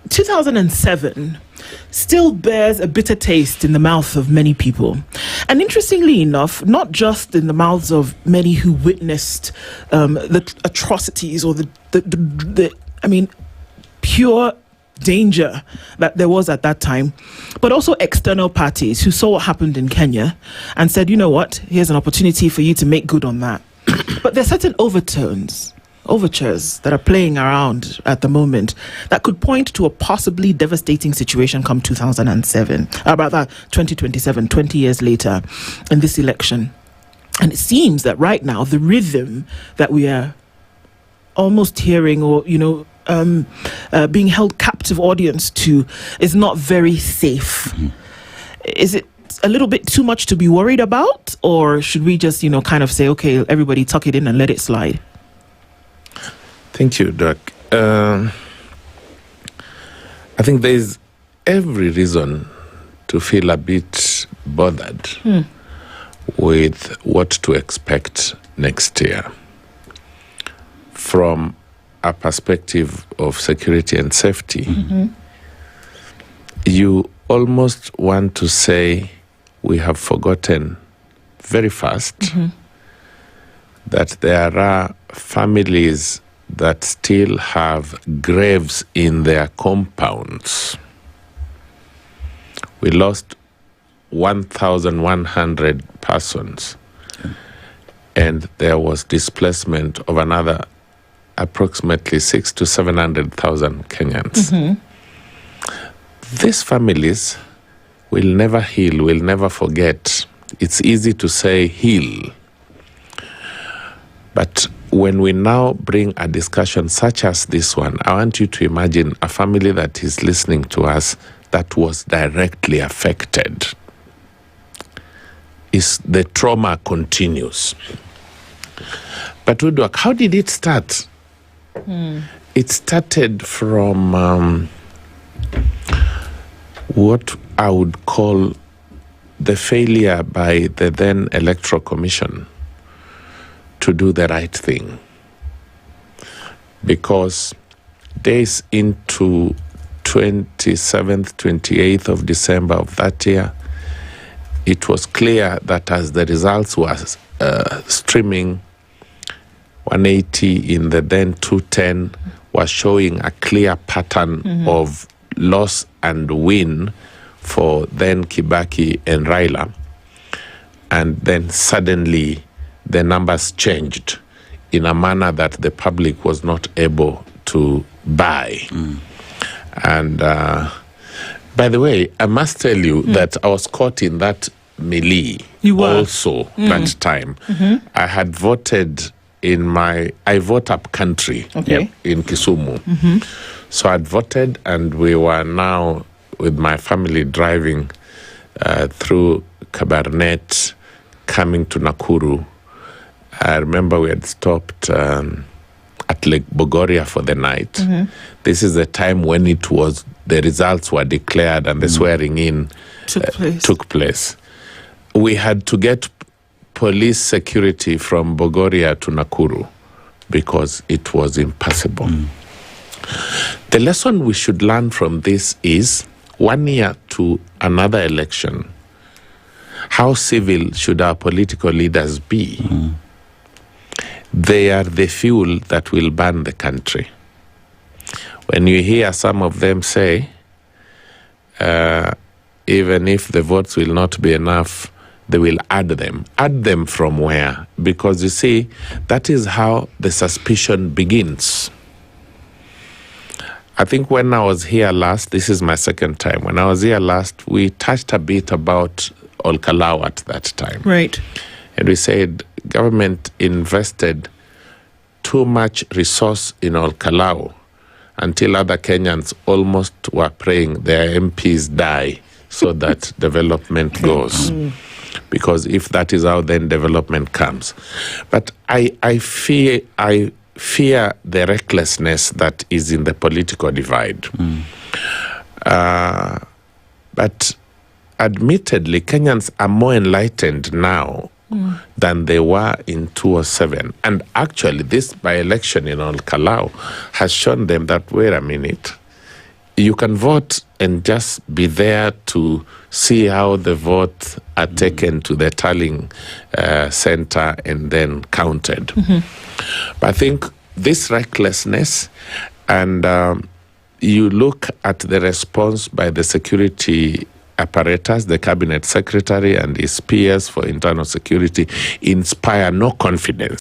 2007 still bears a bitter taste in the mouth of many people. And interestingly enough, not just in the mouths of many who witnessed the atrocities or the pure danger that there was at that time, but also external parties who saw what happened in Kenya and said, you know what, here's an opportunity for you to make good on that. But there are certain overtures that are playing around at the moment that could point to a possibly devastating situation come 2027, about that 2027, 20 years later in this election. And it seems that right now the rhythm that we are almost hearing or, being held captive audience to is not very safe. Mm-hmm. Is it a little bit too much to be worried about, or should we just, kind of say, okay, everybody tuck it in and let it slide? Thank you, Doc. I think there's every reason to feel a bit bothered with what to expect next year from a perspective of security and safety. Mm-hmm. You almost want to say we have forgotten very fast that there are families that still have graves in their compounds. We lost 1,100 persons, and there was displacement of another approximately 600,000 to 700,000 Kenyans. Mm-hmm. These families will never heal, will never forget. It's easy to say heal. But when we now bring a discussion such as this one, I want you to imagine a family that is listening to us that was directly affected. The trauma continues. But Udwak, how did it start? It started from what I would call the failure by the then Electoral Commission to do the right thing. Because days into 27th, 28th of December of that year, it was clear that as the results was streaming, 180 in the then 210 was showing a clear pattern of loss and win for then Kibaki and Raila. And then suddenly the numbers changed in a manner that the public was not able to buy. And by the way, I must tell you that I was caught in that melee also that time. I had voted I vote up country in Kisumu. So I'd voted, and we were now with my family driving through Kabarnet, coming to Nakuru. I remember we had stopped at Lake Bogoria for the night. This is the time when the results were declared and the swearing in took place. We had to get police security from Bogoria to Nakuru because it was impossible. The lesson we should learn from this is 1 year to another election, how civil should our political leaders be? They are the fuel that will burn the country. When you hear some of them say, even if the votes will not be enough, they will add them. Add them from where? Because you see, that is how the suspicion begins. I think when I was here last, this is my second time, when I was here last, we touched a bit about Olkalau at that time. Right. And we said government invested too much resource in Olkalau until other Kenyans almost were praying their MPs die so that development goes. Because if that is how then development comes. But I fear the recklessness that is in the political divide. But admittedly, Kenyans are more enlightened now than they were in 2007. And actually, this by-election in Olkalau has shown them that, wait a minute, you can vote and just be there to see how the votes are taken to the tallying center and then counted. But I think this recklessness, and you look at the response by the security apparatus, the cabinet secretary and his peers for internal security, inspire no confidence